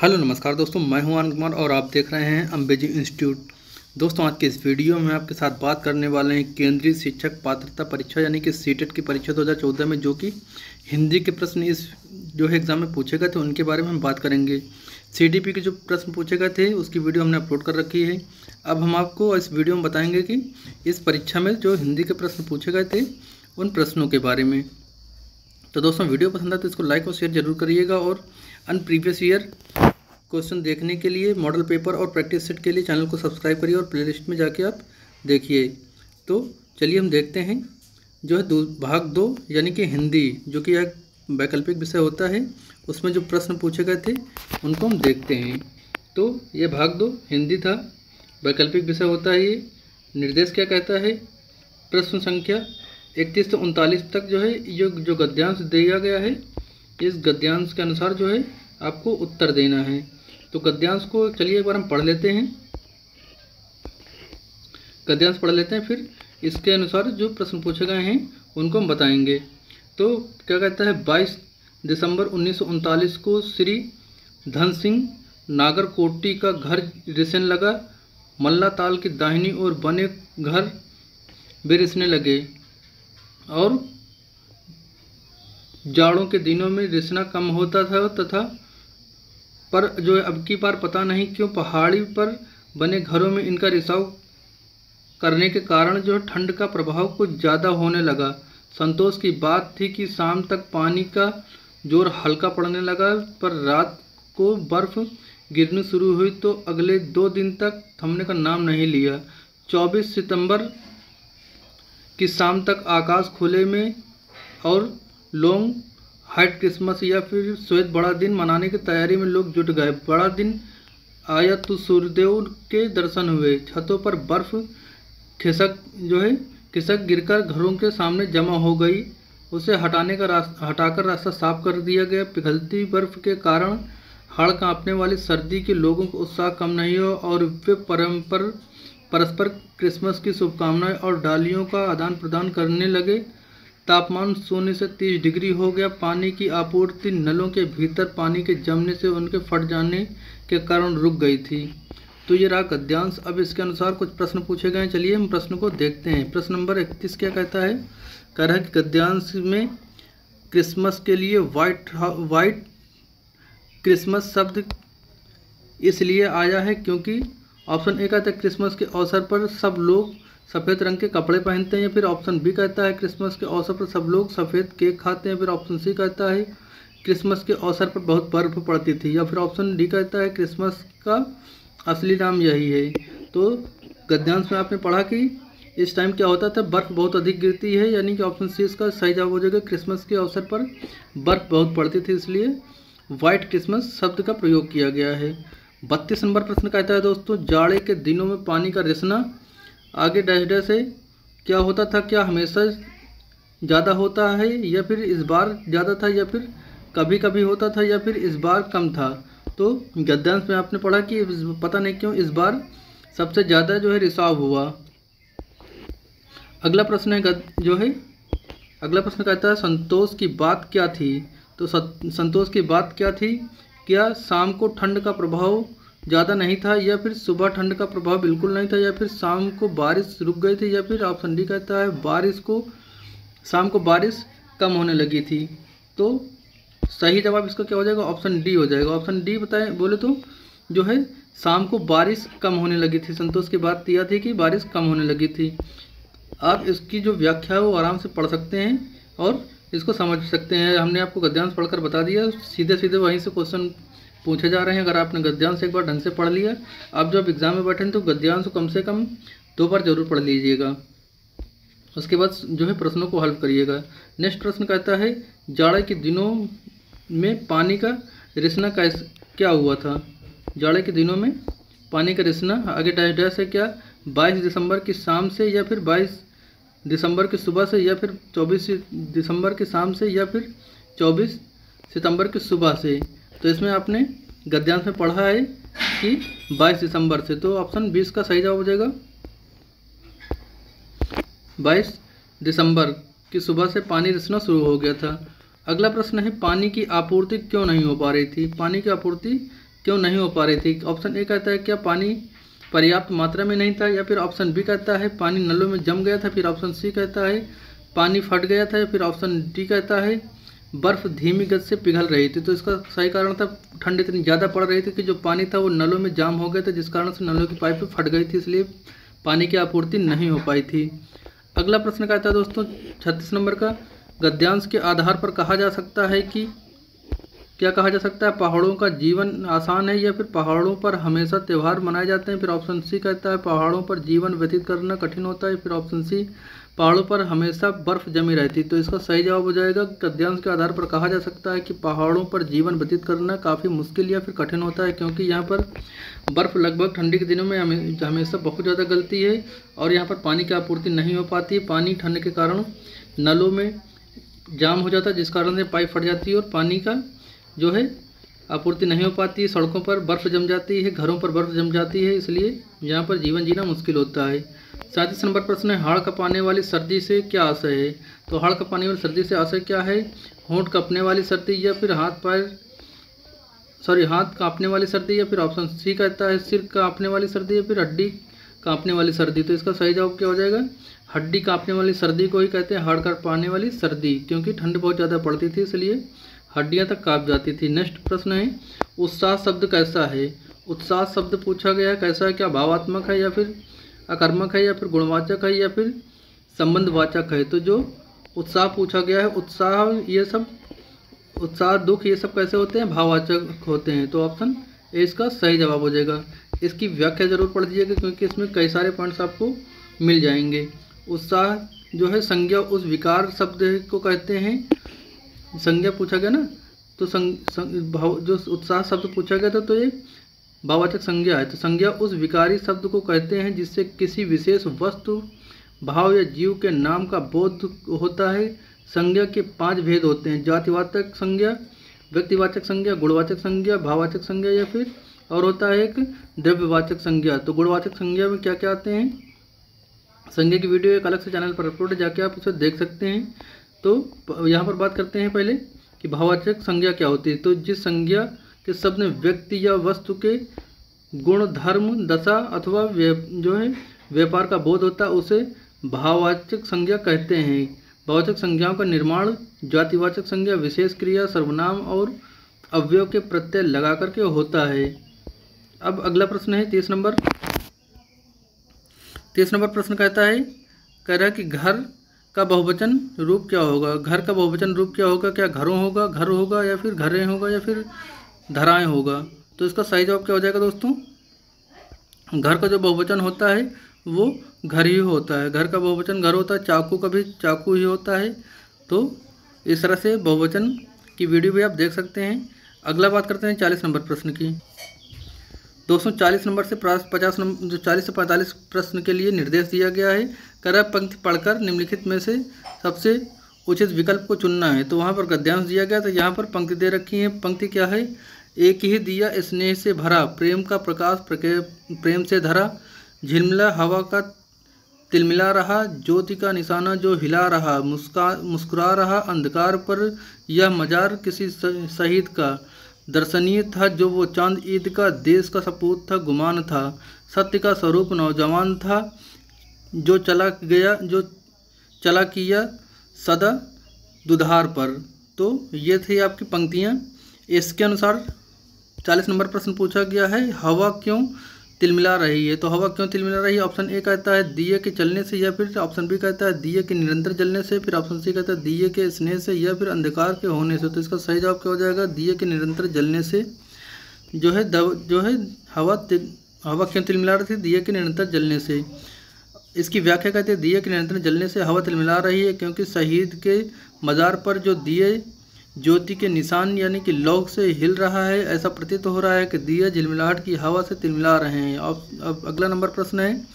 Hello नमस्कार दोस्तों, मैं हूं आनंद कुमार और आप देख रहे हैं अंबेजी इंस्टीट्यूट। दोस्तों, आज के इस वीडियो में आपके साथ बात करने वाले हैं केंद्रीय शिक्षक पात्रता परीक्षा यानी कि सीटेट की परीक्षा 2014 में जो कि हिंदी के प्रश्न इस जो है एग्ज़ाम में पूछे गए थे उनके बारे में हम बात करेंगे। सीडीपी के जो प्रश्न पूछे गए थे उसकी वीडियो हमने अपलोड कर रखी है। अब हम आपको इस वीडियो में बताएंगे कि इस परीक्षा में जो हिंदी के प्रश्न पूछे गए थे उन प्रश्नों के बारे में। तो दोस्तों, वीडियो पसंद आए तो इसको लाइक और शेयर जरूर करिएगा और प्रीवियस ईयर क्वेश्चन देखने के लिए, मॉडल पेपर और प्रैक्टिस सेट के लिए चैनल को सब्सक्राइब करिए और प्लेलिस्ट में जाके आप देखिए। तो चलिए हम देखते हैं जो है भाग 2 यानी कि हिंदी, जो कि एक वैकल्पिक विषय होता है, उसमें जो प्रश्न पूछे गए थे उनको हम देखते हैं। तो ये भाग 2 हिंदी था, वैकल्पिक विषय होता है। ये निर्देश क्या कहता है? प्रश्न संख्या 31 से 39 तक जो है जो गद्यांश दिया गया है, इस गद्यांश के अनुसार जो है आपको उत्तर देना है। तो गद्यांश को चलिए एक बार हम पढ़ लेते हैं। गद्यांश पढ़ लेते हैं, फिर इसके अनुसार जो प्रश्न पूछे गए हैं उनको हम बताएंगे। तो क्या कहता है? 22 दिसंबर 1939 को श्री धन सिंह नागरकोटी का घर रिसने लगा। मल्ला ताल की दाहिनी ओर बने घर भी रिसने लगे और जाड़ों के दिनों में रिसना कम होता था तथा पर जो है अब की बार पता नहीं क्यों पहाड़ी पर बने घरों में इनका रिसाव करने के कारण जो ठंड का प्रभाव कुछ ज़्यादा होने लगा। संतोष की बात थी कि शाम तक पानी का जोर हल्का पड़ने लगा, पर रात को बर्फ गिरनी शुरू हुई तो अगले 2 दिन तक थमने का नाम नहीं लिया। 24 सितंबर की शाम तक आकाश खुले में और लॉन्ग हाइट क्रिसमस या फिर श्वेत बड़ा दिन मनाने की तैयारी में लोग जुट गए। बड़ा दिन आया तो सूर्यदेव के दर्शन हुए। छतों पर बर्फ खिसक गिरकर घरों के सामने जमा हो गई। उसे हटाकर रास्ता साफ कर दिया गया। पिघलती बर्फ के कारण हाड़ कांपने वाली सर्दी के लोगों को उत्साह कम नहीं हुआ और वे परस्पर क्रिसमस की शुभकामनाएं और डालियों का आदान प्रदान करने लगे। तापमान 0 से 30 डिग्री हो गया। पानी की आपूर्ति नलों के भीतर पानी के जमने से उनके फट जाने के कारण रुक गई थी। तो ये रहा गद्यांश। अब इसके अनुसार कुछ प्रश्न पूछे गए हैं, चलिए हम प्रश्न को देखते हैं। प्रश्न नंबर 31 क्या कहता है? कह रहा है कि गद्यांश में क्रिसमस के लिए वाइट क्रिसमस शब्द इसलिए आया है क्योंकि ऑप्शन ए कहता है क्रिसमस के अवसर पर सब लोग सफ़ेद रंग के कपड़े पहनते हैं, या फिर ऑप्शन बी कहता है क्रिसमस के अवसर पर सब लोग सफ़ेद केक खाते हैं, फिर ऑप्शन सी कहता है क्रिसमस के अवसर पर बहुत बर्फ पड़ती थी, या फिर ऑप्शन डी कहता है क्रिसमस का असली नाम यही है। तो गद्यांश में आपने पढ़ा कि इस टाइम क्या होता था, बर्फ़ बहुत अधिक गिरती है, यानी कि ऑप्शन सी इसका सही जवाब हो जाएगा। क्रिसमस के अवसर पर बर्फ़ बहुत पड़ती थी, इसलिए वाइट क्रिसमस शब्द का प्रयोग किया गया है। 32 नंबर प्रश्न कहता है दोस्तों, जाड़े के दिनों में पानी का रिसना आगे डैश डैश है क्या होता था? क्या हमेशा ज़्यादा होता है, या फिर इस बार ज़्यादा था, या फिर कभी कभी होता था, या फिर इस बार कम था? तो गद्यांश में आपने पढ़ा कि पता नहीं क्यों इस बार सबसे ज़्यादा जो है रिसाव हुआ। अगला प्रश्न है अगला प्रश्न कहता है संतोष की बात क्या थी? तो संतोष की बात क्या थी? क्या शाम को ठंड का प्रभाव ज़्यादा नहीं था, या फिर सुबह ठंड का प्रभाव बिल्कुल नहीं था, या फिर शाम को बारिश रुक गई थी, या फिर ऑप्शन डी कहता है शाम को बारिश कम होने लगी थी? तो सही जवाब इसका क्या हो जाएगा? ऑप्शन डी हो जाएगा। ऑप्शन डी बोले तो जो है शाम को बारिश कम होने लगी थी। संतोष की बात यह थी कि बारिश कम होने लगी थी। आप इसकी जो व्याख्या है वो आराम से पढ़ सकते हैं और इसको समझ सकते हैं। हमने आपको गद्यांश पढ़कर बता दिया, सीधे सीधे वहीं से क्वेश्चन पूछे जा रहे हैं। अगर आपने गद्यांश एक बार ढंग से पढ़ लिया, आप जब एग्जाम में बैठें तो गद्यांश को कम से कम 2 बार जरूर पढ़ लीजिएगा। उसके बाद जो है प्रश्नों को हल करिएगा। नेक्स्ट प्रश्न कहता है जाड़े के दिनों में पानी का रिसना क्या हुआ था? जाड़े के दिनों में पानी का रिसना आगे डैश डैश है क्या 22 दिसंबर की शाम से, या फिर 22 दिसंबर की सुबह से, या फिर 24 दिसंबर की शाम से, या फिर 24 सितंबर की सुबह से? तो इसमें आपने गद्यांश में पढ़ा है कि 22 दिसंबर से, तो ऑप्शन 20 का सही जवाब हो जाएगा। 22 दिसंबर की सुबह से पानी रिसना शुरू हो गया था। अगला प्रश्न है पानी की आपूर्ति क्यों नहीं हो पा रही थी? पानी की आपूर्ति क्यों नहीं हो पा रही थी? ऑप्शन ए कहता है क्या पानी पर्याप्त मात्रा में नहीं था, या फिर ऑप्शन बी कहता है पानी नलों में जम गया था, फिर ऑप्शन सी कहता है पानी फट गया था, या फिर ऑप्शन डी कहता है बर्फ़ धीमी गति से पिघल रही थी। तो इसका सही कारण था ठंड इतनी ज़्यादा पड़ रही थी कि जो पानी था वो नलों में जाम हो गया था, जिस कारण से नलों की पाइप फट गई थी, इसलिए पानी की आपूर्ति नहीं हो पाई थी। अगला प्रश्न कहता है दोस्तों 36 नंबर का, गद्यांश के आधार पर कहा जा सकता है कि क्या कहा जा सकता है? पहाड़ों का जीवन आसान है, या फिर पहाड़ों पर हमेशा त्यौहार मनाए जाते हैं। फिर ऑप्शन सी कहता है पहाड़ों पर जीवन व्यतीत करना कठिन होता है। फिर ऑप्शन सी पहाड़ों पर हमेशा बर्फ जमी रहती है। तो इसका सही जवाब हो जाएगा गद्यांश के आधार पर कहा जा सकता है कि पहाड़ों पर जीवन व्यतीत करना काफ़ी मुश्किल या फिर कठिन होता है, क्योंकि यहाँ पर बर्फ़ लगभग ठंडी के दिनों में हमेशा बहुत ज़्यादा गलती है और यहाँ पर पानी की आपूर्ति नहीं हो पाती है। पानी ठंड के कारण नलों में जाम हो जाता है, जिस कारण से पाइप फट जाती है और पानी का जो है आपूर्ति नहीं हो पाती है। सड़कों पर बर्फ़ जम जाती है, घरों पर बर्फ़ जम जाती है, इसलिए यहाँ पर जीवन जीना मुश्किल होता है। 37 नंबर प्रश्न है, हाड़ कँपाने वाली सर्दी से क्या आशय है? तो हाड़ कँपाने वाली सर्दी से आशय क्या है? होंठ कँपने वाली सर्दी, या फिर हाथ काँपने वाली सर्दी, या फिर ऑप्शन सी कहता है सिर काँपने वाली सर्दी, या फिर हड्डी काँपने वाली सर्दी। तो इसका सही जवाब क्या हो जाएगा? हड्डी काँपने वाली सर्दी को ही कहते हैं हाड़ कँपाने वाली सर्दी, क्योंकि ठंड बहुत ज़्यादा पड़ती थी, इसलिए हड्डियां तक काँप जाती थी। नेक्स्ट प्रश्न है, उत्साह शब्द कैसा है? उत्साह शब्द पूछा गया है कैसा है? क्या भावात्मक है, या फिर आकर्मक है, या फिर गुणवाचक है, या फिर संबंधवाचक है? तो जो उत्साह पूछा गया है, उत्साह ये सब, उत्साह दुख ये सब कैसे होते हैं? भाववाचक होते हैं। तो ऑप्शन ए इसका सही जवाब हो जाएगा। इसकी व्याख्या जरूर पढ़ लीजिएगा, क्योंकि इसमें कई सारे पॉइंट्स आपको मिल जाएंगे। उत्साह जो है संज्ञा उस विकार शब्द को कहते हैं, संज्ञा पूछा गया ना, तो जो उत्साह शब्द पूछा गया था तो ये भाववाचक संज्ञा है। तो संज्ञा उस विकारी शब्द को कहते हैं जिससे किसी विशेष वस्तु, भाव या जीव के नाम का बोध होता है। संज्ञा के 5 भेद होते हैं, जातिवाचक संज्ञा, व्यक्तिवाचक संज्ञा, गुणवाचक संज्ञा, भाववाचक संज्ञा, या फिर और होता है एक द्रव्यवाचक संज्ञा। तो गुणवाचक संज्ञा में क्या क्या आते हैं? संज्ञा की वीडियो एक अलग से चैनल पर अपलोड है, जाके आप उसे देख सकते हैं। तो यहाँ पर बात करते हैं पहले कि भाववाचक संज्ञा क्या होती है। तो जिस संज्ञा के शब्द में व्यक्ति या वस्तु के गुण, धर्म, दशा अथवा जो है व्यापार का बोध होता है, उसे भाववाचक संज्ञा कहते हैं। भाववाचक संज्ञाओं का निर्माण जातिवाचक संज्ञा विशेष क्रिया, सर्वनाम और अवयव के प्रत्यय लगा करके होता है। अब अगला प्रश्न है 30 नंबर। 30 नंबर प्रश्न कहता है, कह रहा है कि घर का बहुवचन रूप क्या होगा? घर का बहुवचन रूप क्या होगा? क्या घरों होगा, घर होगा, या फिर घरें होगा, या फिर धराएं होगा? तो इसका सही जवाब क्या हो जाएगा दोस्तों? घर का जो बहुवचन होता है वो घर ही होता है। घर का बहुवचन घर होता है। चाकू का भी चाकू ही होता है। तो इस तरह से बहुवचन की वीडियो भी आप देख सकते हैं। अगला बात करते हैं 40 नंबर प्रश्न की। दोस्तों 40 नंबर से 50 नंबर, जो 40 से 45 प्रश्न के लिए निर्देश दिया गया है। कर पंक्ति पढ़कर निम्नलिखित में से सबसे उचित विकल्प को चुनना है। तो वहाँ पर गद्यांश दिया गया, तो यहाँ पर पंक्ति दे रखी है। पंक्ति क्या है? एक ही दिया स्नेह से भरा, प्रेम का प्रकाश प्रेम से धरा, झिलमिला हवा का तिलमिला रहा, ज्योति का निशाना जो हिला रहा, मुस्कुरा रहा अंधकार पर यह मजार किसी शहीद का, दर्शनीय था जो वो चांद ईद का, देश का सपूत था गुमान था, सत्य का स्वरूप नौजवान था, जो चला किया सदा दुधार पर। तो ये थी आपकी पंक्तियाँ। इसके अनुसार 40 नंबर प्रश्न पूछा गया है, हवा क्यों तिलमिला रही है? तो हवा क्यों तिलमिला रही है? ऑप्शन ए कहता है दिए के जलने से, या फिर ऑप्शन बी कहता है दिए के निरंतर जलने से, फिर ऑप्शन सी कहता है दिए के स्नेह से, या फिर अंधकार के होने से। तो इसका सही जवाब क्या हो जाएगा? दिए के निरंतर जलने से जो है हवा क्यों तिलमिला रही थी? दिए के निरंतर जलने से। इसकी व्याख्या कहते हैं दिए के निरंतर जलने से हवा तिलमिला रही है क्योंकि शहीद के मज़ार पर जो दिए ज्योति के निशान यानी कि लौ से हिल रहा है, ऐसा प्रतीत हो रहा है कि दिए झिलमिलाहट की हवा से तिलमिला रहे हैं। अब अगला नंबर प्रश्न है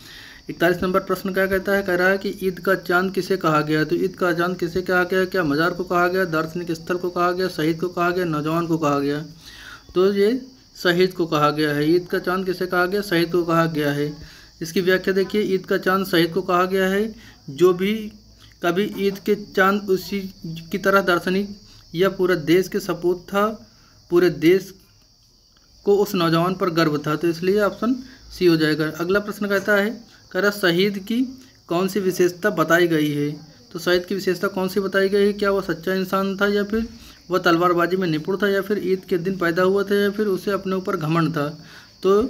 41 नंबर प्रश्न क्या कहता है? कह रहा है कि ईद का चांद किसे कहा गया? तो ईद का चांद किसे कहा गया? क्या मज़ार को कहा गया, दार्शनिक स्थल को कहा गया, शहीद को कहा गया, नौजवान को कहा गया? तो ये शहीद को कहा गया है। ईद का चांद किसे कहा गया? शहीद को कहा गया है। इसकी व्याख्या देखिए, ईद का चांद शहीद को कहा गया है जो भी कभी ईद के चांद उसी की तरह दार्शनिक या पूरे देश के सपूत था, पूरे देश को उस नौजवान पर गर्व था, तो इसलिए ऑप्शन सी हो जाएगा। अगला प्रश्न कहता है, कह रहा शहीद की कौन सी विशेषता बताई गई है। तो शहीद की विशेषता कौन सी बताई गई है, क्या वह सच्चा इंसान था, या फिर वह तलवारबाजी में निपुण था, या फिर ईद के दिन पैदा हुआ था, या फिर उसे अपने ऊपर घमंड था। तो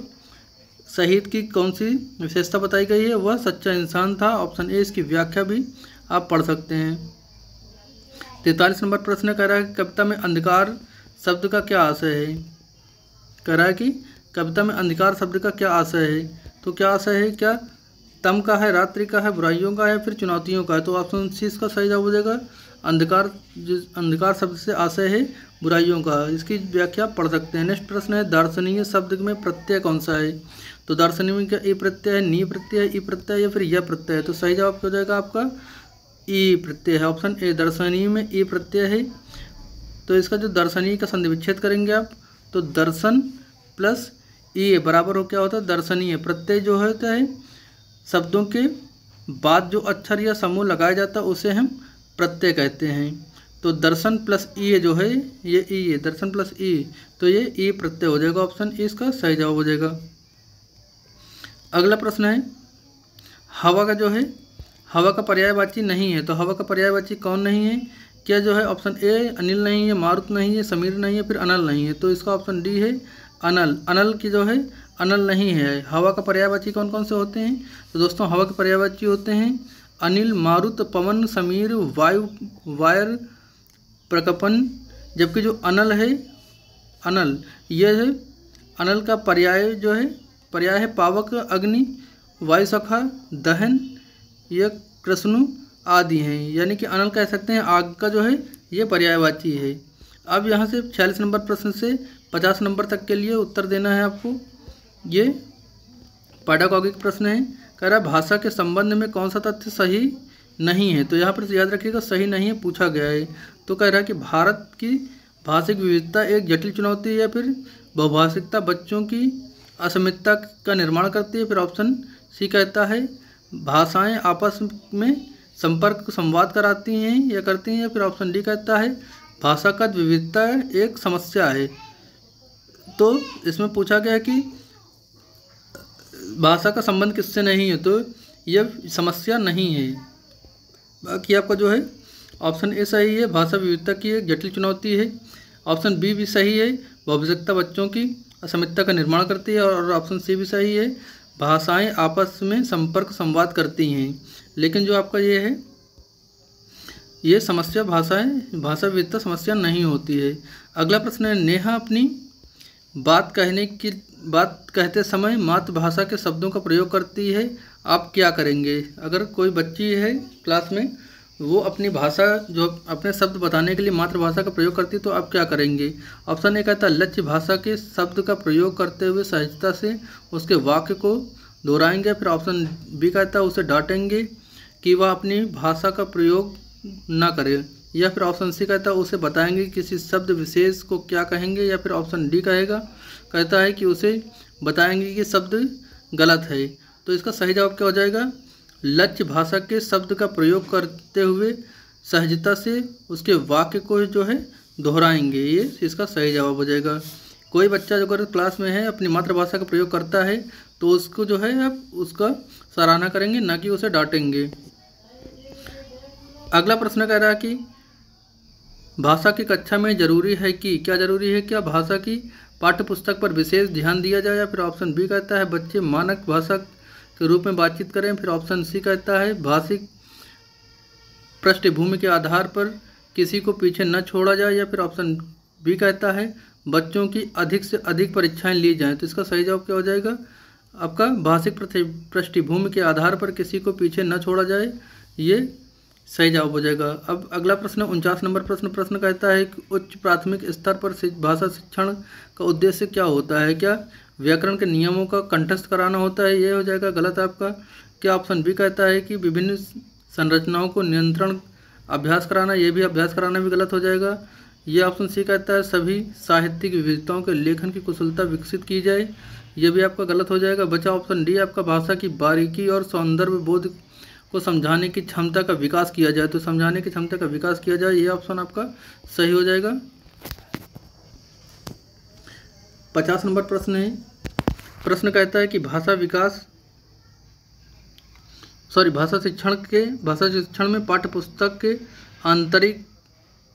शहीद की कौन सी विशेषता बताई गई है, वह सच्चा इंसान था। ऑप्शन ए इसकी व्याख्या भी आप पढ़ सकते हैं। 43 नंबर प्रश्न कह रहा है, कविता में अंधकार शब्द का क्या आशय है। कह रहा है कि कविता में अंधकार शब्द का क्या आशय है। तो क्या आशय है, क्या तम का है, रात्रि का है, बुराइयों का है, फिर चुनौतियों का है। तो ऑप्शन सी इसका सही जवाब हो जाएगा। अंधकार शब्द से आशय है बुराइयों का। इसकी व्याख्या पढ़ सकते हैं। नेक्स्ट प्रश्न है, दर्शनीय शब्द में प्रत्यय कौन सा है। तो दर्शनीय का ई प्रत्यय है, नी प्रत्यय है, ई प्रत्यय या फिर यह प्रत्यय है। तो सही जवाब हो जाएगा आपका ई प्रत्यय है, ऑप्शन ए। दर्शनीय में ई प्रत्यय है। तो इसका जो दर्शनीय का संधि विच्छेद करेंगे आप, तो दर्शन प्लस ई बराबर हो क्या होता है, दर्शनीय। प्रत्यय जो होता है शब्दों के बाद जो अक्षर या समूह लगाया जाता है उसे हम प्रत्यय कहते हैं। तो दर्शन प्लस ई जो है ये ई है, दर्शन प्लस ई, तो ये ई प्रत्यय हो जाएगा। ऑप्शन ई इसका सही जवाब हो जाएगा। अगला प्रश्न है, हवा का जो है हवा का पर्यायवाची नहीं है। तो हवा का पर्यायवाची कौन नहीं है, क्या जो है ऑप्शन ए अनिल नहीं है, मारुत नहीं है, समीर नहीं है, फिर अनल नहीं है। तो इसका ऑप्शन डी है अनल। अनल की जो है अनल नहीं है। हवा का पर्यायवाची कौन कौन से होते हैं। तो दोस्तों हवा के पर्यायवाची होते हैं अनिल, मारुत, पवन, समीर, वायु, वायर, प्रकपन। जबकि जो अनल है, अनल यह है अनल का पर्याय जो है पर्याय है पावक, अग्नि, वायुसखा, दहन, यह कृष्णु आदि हैं। यानी कि अनल कह सकते हैं आग का जो है ये पर्यायवाची है। अब यहाँ से 46 नंबर प्रश्न से 50 नंबर तक के लिए उत्तर देना है आपको। ये पैडागॉगिक प्रश्न है। कह रहा है भाषा के संबंध में कौन सा तथ्य सही नहीं है। तो यहाँ पर याद रखिएगा सही नहीं है पूछा गया है। तो कह रहा है कि भारत की भाषिक विविधता एक जटिल चुनौती है, या फिर बहुभाषिकता बच्चों की असमितता का निर्माण करती है। फिर ऑप्शन सी कहता है भाषाएं आपस में संपर्क संवाद कराती हैं या करती हैं, या फिर ऑप्शन डी कहता है भाषागत विविधता एक समस्या है। तो इसमें पूछा गया है कि भाषा का संबंध किससे नहीं है, तो यह समस्या नहीं है। बाकी आपका जो है ऑप्शन ए सही है, भाषा विविधता की एक जटिल चुनौती है। ऑप्शन बी भी सही है, बहुभाषिकता बच्चों की असमितता का निर्माण करती है। और ऑप्शन सी भी सही है, भाषाएं आपस में संपर्क संवाद करती हैं। लेकिन जो आपका ये है ये समस्या भाषा विविधता समस्या नहीं होती है। अगला प्रश्न है, नेहा अपनी बात कहते समय मातृभाषा के शब्दों का प्रयोग करती है, आप क्या करेंगे। अगर कोई बच्ची है क्लास में, वो अपनी भाषा जो अपने शब्द बताने के लिए मातृभाषा का प्रयोग करती है, तो आप क्या करेंगे। ऑप्शन ए कहता है लक्ष्य भाषा के शब्द का प्रयोग करते हुए सहजता से उसके वाक्य को दोहराएंगे। फिर ऑप्शन बी कहता है उसे डांटेंगे कि वह अपनी भाषा का प्रयोग ना करे। या फिर ऑप्शन सी कहता है उसे बताएंगे किसी शब्द विशेष को क्या कहेंगे। या फिर ऑप्शन डी कहता है कि उसे बताएंगे कि शब्द गलत है। तो इसका सही जवाब क्या हो जाएगा, लक्ष्य भाषा के शब्द का प्रयोग करते हुए सहजता से उसके वाक्य को जो है दोहराएंगे, ये इसका सही जवाब हो जाएगा। कोई बच्चा जो अगर क्लास में है अपनी मातृभाषा का प्रयोग करता है, तो उसको जो है आप उसका सराहना करेंगे, ना कि उसे डांटेंगे। अगला प्रश्न कह रहा है कि भाषा की कक्षा में जरूरी है कि क्या जरूरी है, क्या भाषा की पाठ्य पुस्तक पर विशेष ध्यान दिया जाए। या फिर ऑप्शन बी कहता है बच्चे मानक भाषा के रूप में बातचीत करें। फिर ऑप्शन सी कहता है भाषिक पृष्ठभूमि के आधार पर किसी को पीछे न छोड़ा जाए। या फिर ऑप्शन बी कहता है बच्चों की अधिक से अधिक परीक्षाएं ली जाएं। तो इसका सही जवाब क्या हो जाएगा, आपका भाषिक पृष्ठभूमि के आधार पर किसी को पीछे न छोड़ा जाए, ये सही जवाब हो जाएगा। अब अगला प्रश्न 49 नंबर प्रश्न कहता है कि उच्च प्राथमिक स्तर पर भाषा शिक्षण का उद्देश्य क्या होता है। क्या व्याकरण के नियमों का कंठस्थ कराना होता है, ये हो जाएगा गलत आपका। क्या ऑप्शन बी कहता है कि विभिन्न संरचनाओं को नियंत्रण अभ्यास कराना, ये भी अभ्यास कराना भी गलत हो जाएगा। ये ऑप्शन सी कहता है सभी साहित्यिक विविधताओं के लेखन की कुशलता विकसित की जाए, ये भी आपका गलत हो जाएगा। बचा ऑप्शन डी आपका भाषा की बारीकी और सौंदर्य बोध को समझाने की क्षमता का विकास किया जाए। तो समझाने की क्षमता का विकास किया जाए, ये ऑप्शन आपका सही हो जाएगा। 50 नंबर प्रश्न है। प्रश्न कहता है कि भाषा शिक्षण में पाठ्य पुस्तक के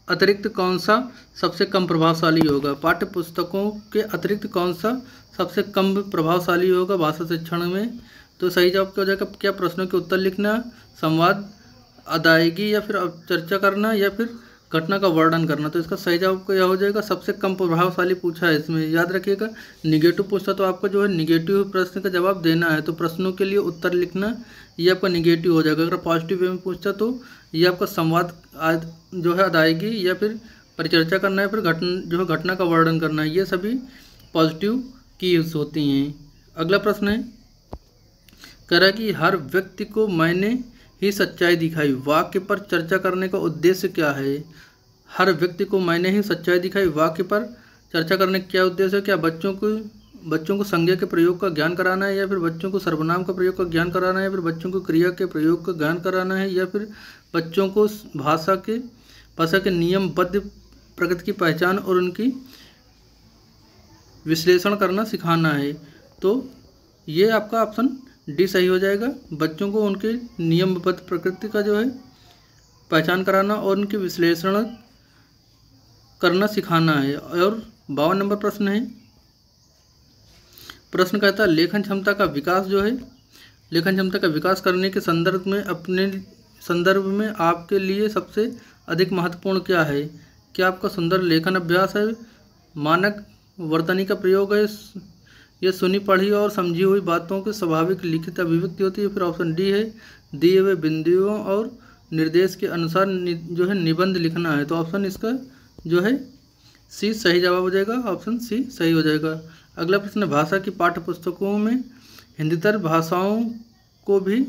अतिरिक्त कौन सा सबसे कम प्रभावशाली होगा। पाठ्य पुस्तकों के अतिरिक्त कौन सा सबसे कम प्रभावशाली होगा भाषा शिक्षण में। तो सही जवाब क्या हो जाएगा, क्या प्रश्नों के उत्तर लिखना, संवाद, अदायगी या फिर चर्चा करना या फिर घटना का वर्णन करना। तो इसका सही जवाब क्या हो जाएगा, सबसे कम प्रभावशाली पूछा है इसमें, याद रखिएगा। निगेटिव पूछता तो आपको जो है निगेटिव प्रश्न का जवाब देना है, तो प्रश्नों के लिए उत्तर लिखना ये आपका निगेटिव हो जाएगा। अगर पॉजिटिव वे में पूछता तो ये आपका संवाद जो है, अदायगी या फिर परिचर्चा करना है, फिर घटना का वर्णन करना है, ये सभी पॉजिटिव कीज होती हैं। अगला प्रश्न है, कह रहा है कि हर व्यक्ति को मैंने ही सच्चाई दिखाई वाक्य पर चर्चा करने का उद्देश्य क्या है। हर व्यक्ति को मैंने ही सच्चाई दिखाई वाक्य पर चर्चा करने का क्या उद्देश्य है। क्या बच्चों को संज्ञा के प्रयोग का ज्ञान कराना है, या फिर बच्चों को सर्वनाम का प्रयोग का ज्ञान कराना है, या फिर बच्चों को क्रिया के प्रयोग का ज्ञान कराना है, या फिर बच्चों को भाषा के नियमबद्ध प्रकृति की पहचान और उनकी विश्लेषण करना सिखाना है। तो ये आपका ऑप्शन डी सही हो जाएगा। बच्चों को उनके नियमबद्ध प्रकृति का जो है पहचान कराना और उनके विश्लेषण करना सिखाना है। और 52 नंबर प्रश्न है। प्रश्न कहता है लेखन क्षमता का विकास जो है, लेखन क्षमता का विकास करने के संदर्भ में आपके लिए सबसे अधिक महत्वपूर्ण क्या है। क्या आपका सुंदर लेखन अभ्यास है, मानक वर्तनी का प्रयोग है, यह सुनी पढ़ी और समझी हुई बातों के स्वाभाविक लिखित अभिव्यक्ति होती है। फिर ऑप्शन डी है दिए हुए बिंदुओं और निर्देश के अनुसार जो है निबंध लिखना है। तो ऑप्शन इसका जो है सी सही जवाब हो जाएगा, ऑप्शन सी सही हो जाएगा। अगला प्रश्न, भाषा की पाठ्य पुस्तकों में हिंदीतर भाषाओं को भी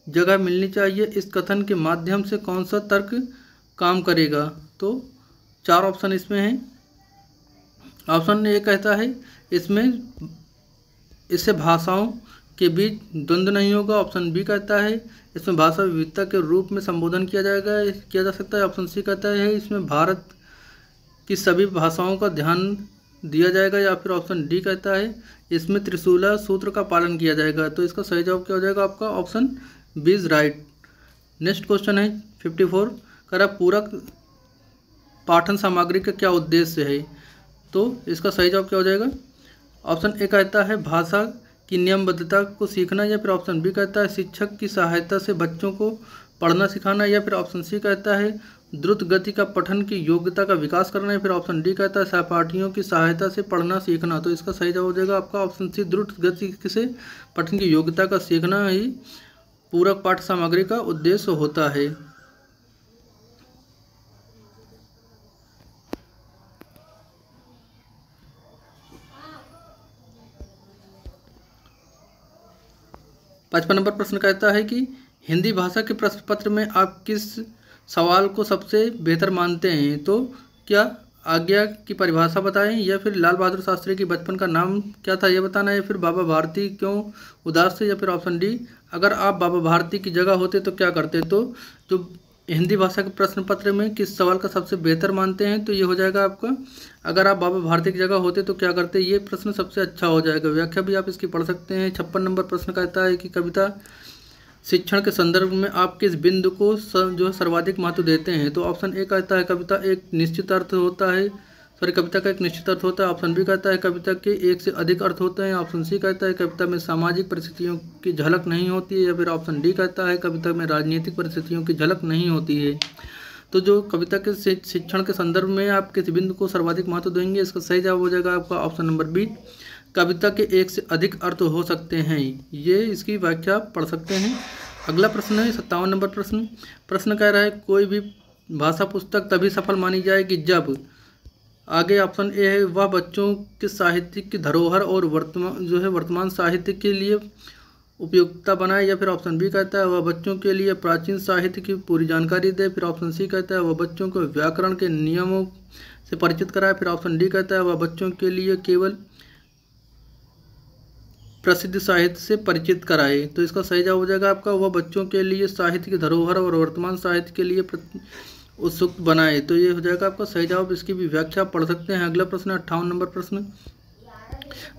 जगह मिलनी चाहिए, इस कथन के माध्यम से कौन सा तर्क काम करेगा। तो 4 ऑप्शन इसमें हैं। ऑप्शन ए कहता है इससे भाषाओं के बीच द्वंद्व नहीं होगा। ऑप्शन बी कहता है इसमें भाषा विविधता के रूप में संबोधन किया जा सकता है। ऑप्शन सी कहता है इसमें भारत की सभी भाषाओं का ध्यान दिया जाएगा। या फिर ऑप्शन डी कहता है इसमें त्रिशूला सूत्र का पालन किया जाएगा। तो इसका सही जवाब क्या हो जाएगा आपका, option B is right. Next question है 54, करा पूरक पाठन सामग्री का क्या उद्देश्य है। तो इसका सही जवाब क्या हो जाएगा, ऑप्शन ए कहता है भाषा की नियमबद्धता को सीखना। या फिर ऑप्शन बी कहता है शिक्षक की सहायता से बच्चों को पढ़ना सिखाना। या फिर ऑप्शन सी कहता है द्रुत गति का पठन की योग्यता का विकास करना है। फिर ऑप्शन डी कहता है सहपाठियों की सहायता से पढ़ना सीखना। तो इसका सही जवाब हो जाएगा आपका ऑप्शन सी, द्रुत गति से पठन की योग्यता का सीखना ही पूरक पाठ सामग्री का उद्देश्य होता है। पचपन नंबर प्रश्न कहता है कि हिंदी भाषा के प्रश्न पत्र में आप किस सवाल को सबसे बेहतर मानते हैं। तो क्या आज्ञा की परिभाषा बताएं, या फिर लाल बहादुर शास्त्री की बचपन का नाम क्या था यह बताना है, या फिर बाबा भारती क्यों उदास थे। या फिर ऑप्शन डी अगर आप बाबा भारती की जगह होते तो क्या करते। तो जो हिंदी भाषा के प्रश्न पत्र में किस सवाल का सबसे बेहतर मानते हैं, तो ये हो जाएगा आपका अगर आप बाबा भारती की जगह होते तो क्या करते, ये प्रश्न सबसे अच्छा हो जाएगा। व्याख्या भी आप इसकी पढ़ सकते हैं। 56 नंबर प्रश्न कहता है कि कविता शिक्षण के संदर्भ में आप किस बिंदु को जो है सर्वाधिक महत्व देते हैं। तो ऑप्शन ए कहता है कविता का एक निश्चित अर्थ होता है। ऑप्शन बी कहता है कविता के एक से अधिक अर्थ होते हैं। ऑप्शन सी कहता है कविता में सामाजिक परिस्थितियों की झलक नहीं होती है। या फिर ऑप्शन डी कहता है कविता में राजनीतिक परिस्थितियों की झलक नहीं होती है। तो जो कविता के शिक्षण के संदर्भ में आप किस बिंदु को सर्वाधिक महत्व देंगे, इसका सही जवाब हो जाएगा आपका ऑप्शन नंबर बी, कविता के एक से अधिक अर्थ हो सकते हैं। ये इसकी व्याख्या पढ़ सकते हैं। अगला प्रश्न है 57 नंबर प्रश्न कह रहा है कोई भी भाषा पुस्तक तभी सफल मानी जाएगी जब आगे ऑप्शन ए है वह बच्चों के साहित्य की धरोहर और वर्तमान साहित्य के लिए उपयुक्तता बनाए। या फिर ऑप्शन बी कहता है वह बच्चों के लिए प्राचीन साहित्य की पूरी जानकारी दे। फिर ऑप्शन सी कहता है वह बच्चों को व्याकरण के नियमों से परिचित कराए। फिर ऑप्शन डी कहता है वह बच्चों के लिए केवल प्रसिद्ध साहित्य से परिचित कराए। तो इसका सही जवाब हो जाएगा आपका वह बच्चों के लिए साहित्य की धरोहर और वर्तमान साहित्य के लिए उत्सुक बनाए। तो ये हो जाएगा आपका सही जवाब। इसकी भी व्याख्या पढ़ सकते हैं। अगला प्रश्न 58 नंबर प्रश्न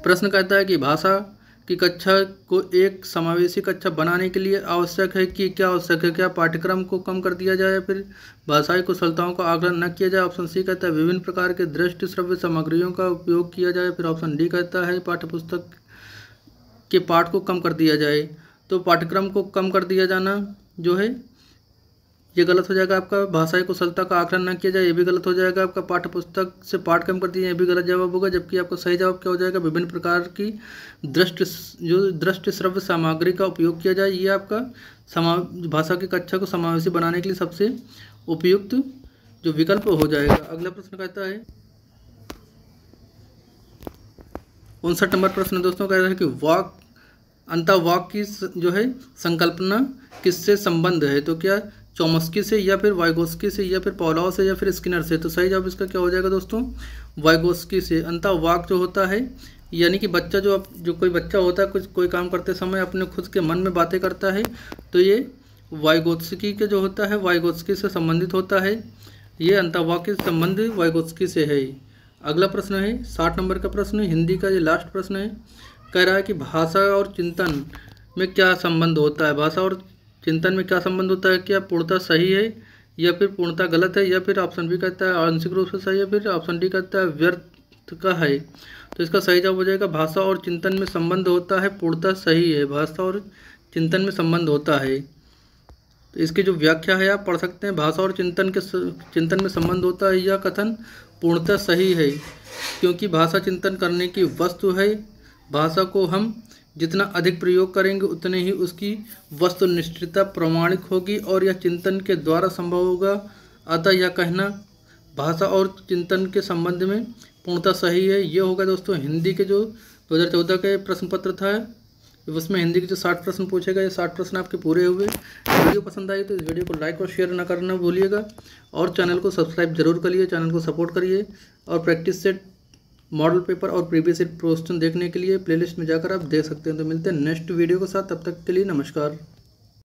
प्रश्न कहता है कि भाषा की कक्षा को एक समावेशी कक्षा बनाने के लिए आवश्यक है कि क्या आवश्यक है, क्या पाठ्यक्रम को कम कर दिया जाए या फिर भाषाई कुशलताओं का आकलन न किया जाए। ऑप्शन सी कहता है विभिन्न प्रकार के दृष्टि श्रव्य सामग्रियों का उपयोग किया जाए। फिर ऑप्शन डी कहता है पाठ्यपुस्तक के पाठ को कम कर दिया जाए। तो पाठ्यक्रम को कम कर दिया जाना जो है ये गलत हो जाएगा आपका। भाषाई कुशलता का आकलन न किया जाए ये भी गलत हो जाएगा आपका। पाठ्यपुस्तक से पाठ कम कर दिए ये भी गलत जवाब होगा। जबकि आपका सही जवाब क्या हो जाएगा, विभिन्न प्रकार की दृष्टि श्रव्य सामग्री का उपयोग किया जाए। ये आपका भाषा की कक्षा को समावेशी बनाने के लिए सबसे उपयुक्त जो विकल्प हो जाएगा। अगला प्रश्न कहता है 59 नंबर प्रश्न दोस्तों कहता है कि वाक अंतःवाक की जो है संकल्पना किससे संबंध है। तो क्या चॉम्स्की से या फिर वाइगोस्की से या फिर पॉलाव से या फिर स्किनर से। तो सही जवाब इसका क्या हो जाएगा दोस्तों, वाइगोस्की से। अंतःवाक जो होता है यानी कि बच्चा जो कोई बच्चा होता है कोई काम करते समय अपने खुद के मन में बातें करता है, तो ये वाइगोत्स्की के जो होता है वाइगोत्स्की से संबंधित होता है। ये अंतःवाक के संबंध वाइगोत्स्की से है। अगला प्रश्न है 60 नंबर का प्रश्न, हिंदी का ये लास्ट प्रश्न है। कह रहा है कि भाषा और चिंतन में क्या संबंध होता है। भाषा और चिंतन में क्या संबंध होता है, क्या पूर्णतः सही है या फिर पूर्णतः गलत है, या फिर ऑप्शन बी कहता है आंशिक रूप से सही है, फिर ऑप्शन डी कहता है व्यर्थ का है। तो इसका सही जवाब हो जाएगा भाषा और चिंतन में संबंध होता है पूर्णतः सही है। भाषा और चिंतन में संबंध होता है। तो इसकी जो व्याख्या है आप पढ़ सकते हैं। भाषा और चिंतन में संबंध होता है यह कथन पूर्णतः सही है, क्योंकि भाषा चिंतन करने की वस्तु है। भाषा को हम जितना अधिक प्रयोग करेंगे उतने ही उसकी वस्तुनिष्ठता प्रमाणिक होगी और यह चिंतन के द्वारा संभव होगा। अतः यह कहना भाषा और चिंतन के संबंध में पूर्णतः सही है। ये होगा दोस्तों हिंदी के जो 2014 के प्रश्न पत्र था, उसमें हिंदी के जो 60 प्रश्न पूछे गए, ये 60 प्रश्न आपके पूरे हुए। वीडियो पसंद आई तो इस वीडियो को लाइक और शेयर ना करना भूलिएगा और चैनल को सब्सक्राइब जरूर करिए, चैनल को सपोर्ट करिए। और प्रैक्टिस सेट, मॉडल पेपर और प्रीवियस ईयर क्वेश्चन देखने के लिए प्लेलिस्ट में जाकर आप देख सकते हैं। तो मिलते हैं नेक्स्ट वीडियो के साथ, तब तक के लिए नमस्कार।